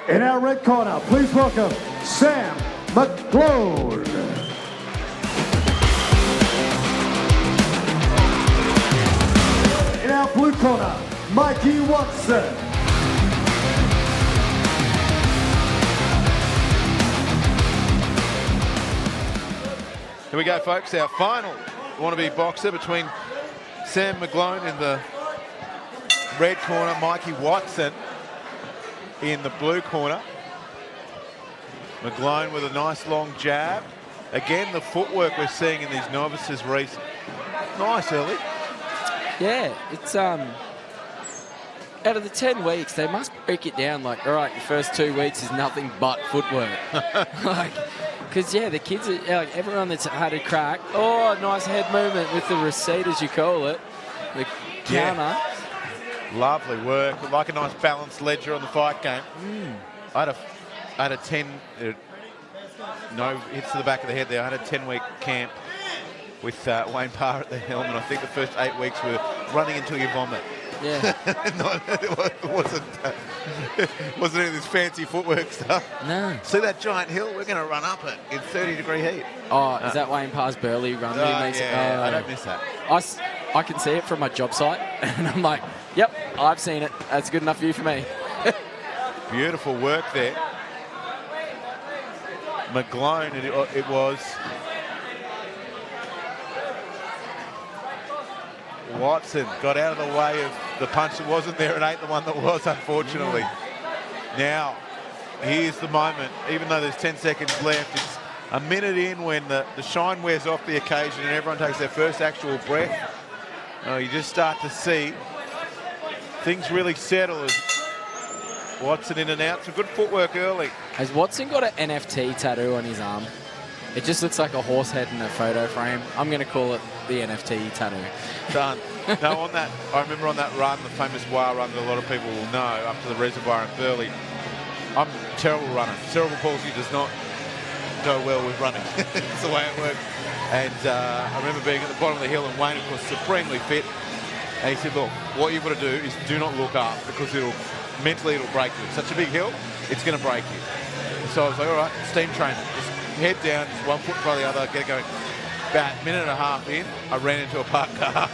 In our red corner, please welcome Sam Mcglone. In our blue corner, Mikey Watson. Here we go, folks. Our final wannabe boxer between Sam Mcglone in the red corner, Mikey Watson in the blue corner. Mcglone with a nice long jab. Again, the footwork we're seeing in these novices, Reece. Nice early. Yeah, it's out of the 10 weeks, they must break it down like, all right, your first 2 weeks is nothing but footwork. Because, yeah, the kids, are, like everyone that's had a crack, oh, nice head movement with the receipt, as you call it, the counter. Yeah. Lovely work, like a nice balanced ledger on the fight game. I had a 10, no hits to the back of the head there. I had a 10-week camp with Wayne Parr at the helm, and I think the first 8 weeks were running until you vomit. Yeah. it wasn't any of this fancy footwork stuff. No. See that giant hill? We're going to run up it in 30-degree heat. Oh, is that Wayne Parr's Burley run? Yeah, I don't miss that. I can see it from my job site, and I'm like, yep, I've seen it. That's good enough view for me. Beautiful work there. Mcglone, it was. Watson got out of the way of the punch that wasn't there. It ain't the one that was, unfortunately. Now, here's the moment. Even though there's 10 seconds left, it's a minute in when the shine wears off the occasion and everyone takes their first actual breath. You just start to see things really settle as Watson in and out. Some good footwork early. Has Watson got an NFT tattoo on his arm? It just looks like a horse head in a photo frame. I'm going to call it the NFT tattoo. Done. No, on that, I remember on that run, the famous wire run that a lot of people will know, up to the reservoir in Burleigh. I'm a terrible runner. Cerebral palsy does not go well with running. It's the way it works. And I remember being at the bottom of the hill, and Wayne, of course, supremely fit. And he said, look, what you've got to do is do not look up, because mentally it'll break you. It's such a big hill, it's going to break you. So I was like, all right, steam training. Just head down, just one foot in front of the other, get going. About a minute and a half in, I ran into a parked car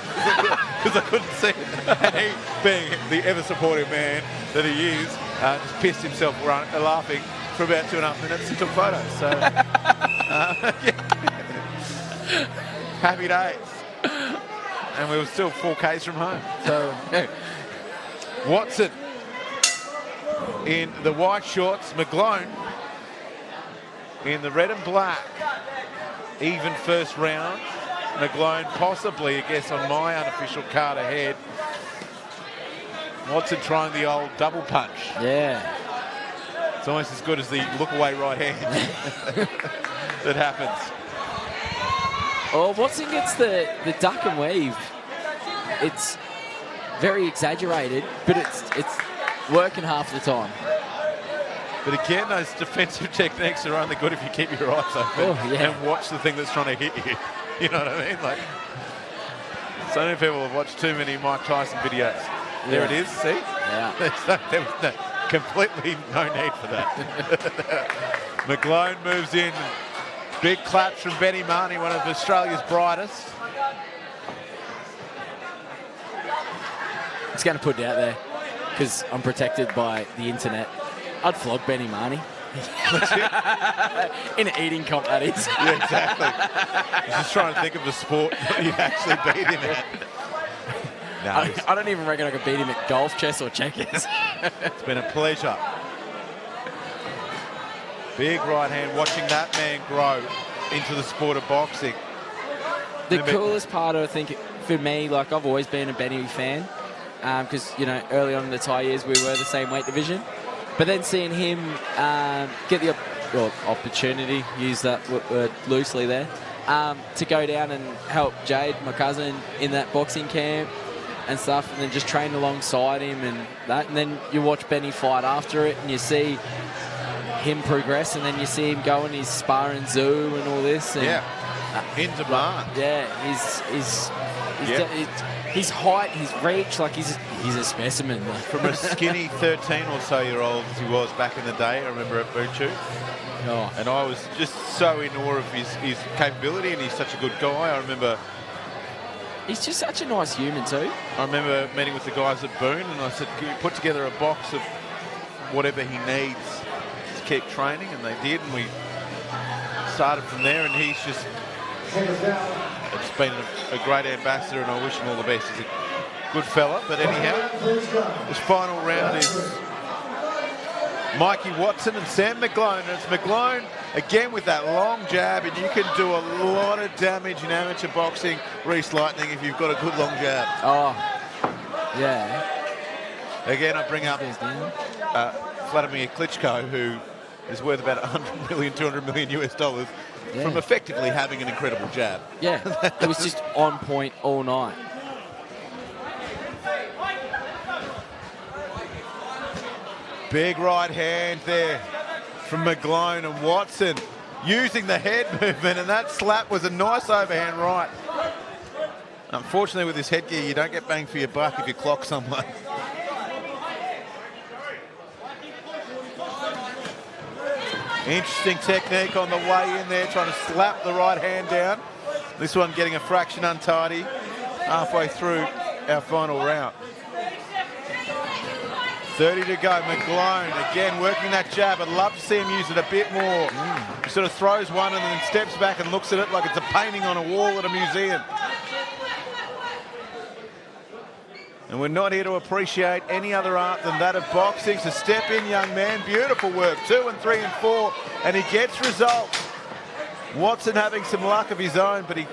because I couldn't see it. And he, being the ever-supportive man that he is, just pissed himself laughing for about 2.5 minutes and took photos. So, happy days. And we were still 4Ks from home. So, Watson in the white shorts, Mcglone in the red and black. Even first round. Mcglone possibly, I guess, on my unofficial card ahead. Watson trying the old double punch. Yeah. It's almost as good as the look away right hand that happens. Oh, Watson gets the duck and weave. It's very exaggerated, but it's working half the time. But again, those defensive techniques are only good if you keep your eyes open and watch the thing that's trying to hit you. You know what I mean? Like, so many people have watched too many Mike Tyson videos. There it is, see? Yeah. There was completely no need for that. Mcglone moves in. Big claps from Benny Marnie, one of Australia's brightest. It's going to put it out there because I'm protected by the internet. I'd flog Benny Marnie. In an eating comp, that is. Yeah, exactly. I was just trying to think of the sport that you actually beat him at. No, I don't even reckon I could beat him at golf, chess, or checkers. It's been a pleasure. Big right hand, watching that man grow into the sport of boxing. The coolest part, I think, for me, like I've always been a Benny fan, because, you know, early on in the Thai years, we were the same weight division. But then seeing him get the opportunity, use that word loosely there, to go down and help Jade, my cousin, in that boxing camp and stuff, and then just train alongside him and that. And then you watch Benny fight after it, and you see him progress, and then you see him go in his sparring zoo and all this. And, in demand. he's his height, his reach, like he's a specimen. Like. From a skinny 13 or so year old as he was back in the day, I remember at Buchu. Oh. And I was just so in awe of his capability, and he's such a good guy. I remember... He's just such a nice human too. I remember meeting with the guys at Boone, and I said, can you put together a box of whatever he needs to keep training? And they did, and we started from there, and he's just... It's been a great ambassador, and I wish him all the best. He's a good fella, but anyhow, this final round is Mikey Watson and Sam Mcglone. And it's Mcglone again with that long jab, and you can do a lot of damage in amateur boxing, Reese Lightning, if you've got a good long jab. Oh, yeah. Again, I bring up Vladimir Klitschko, who is worth about 100 million, 200 million US dollars from effectively having an incredible jab. Yeah, it was just on point all night. Big right hand there from Mcglone, and Watson using the head movement, and that slap was a nice overhand right. Unfortunately, with this headgear, you don't get bang for your buck if you clock someone. Interesting technique on the way in there, trying to slap the right hand down. This one getting a fraction untidy halfway through our final round. 30 to go. Mcglone again working that jab. I'd love to see him use it a bit more. He sort of throws one and then steps back and looks at it like it's a painting on a wall at a museum. And we're not here to appreciate any other art than that of boxing. So step in, young man. Beautiful work. 2 and 3 and 4. And he gets results. Watson having some luck of his own, but he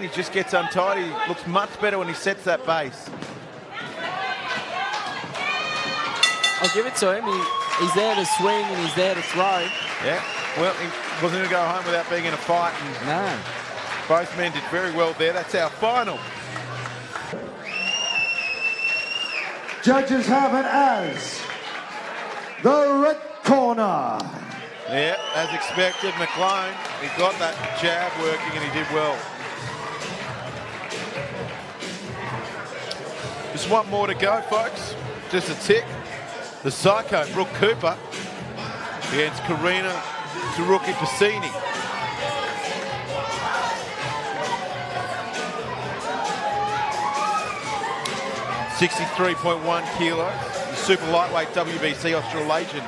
just gets untidy. He looks much better when he sets that base. I'll give it to him. He's there to swing and he's there to throw. Yeah. Well, he wasn't going to go home without being in a fight. And no. Both men did very well there. That's our final. Judges have it as the red corner. Yeah, as expected, Mcglone, he got that jab working and he did well. Just one more to go, folks. Just a tick. The Psycho, Brooke Cooper, against Karina Taruki Piscini. .63.1 kilos, the super lightweight WBC Australasian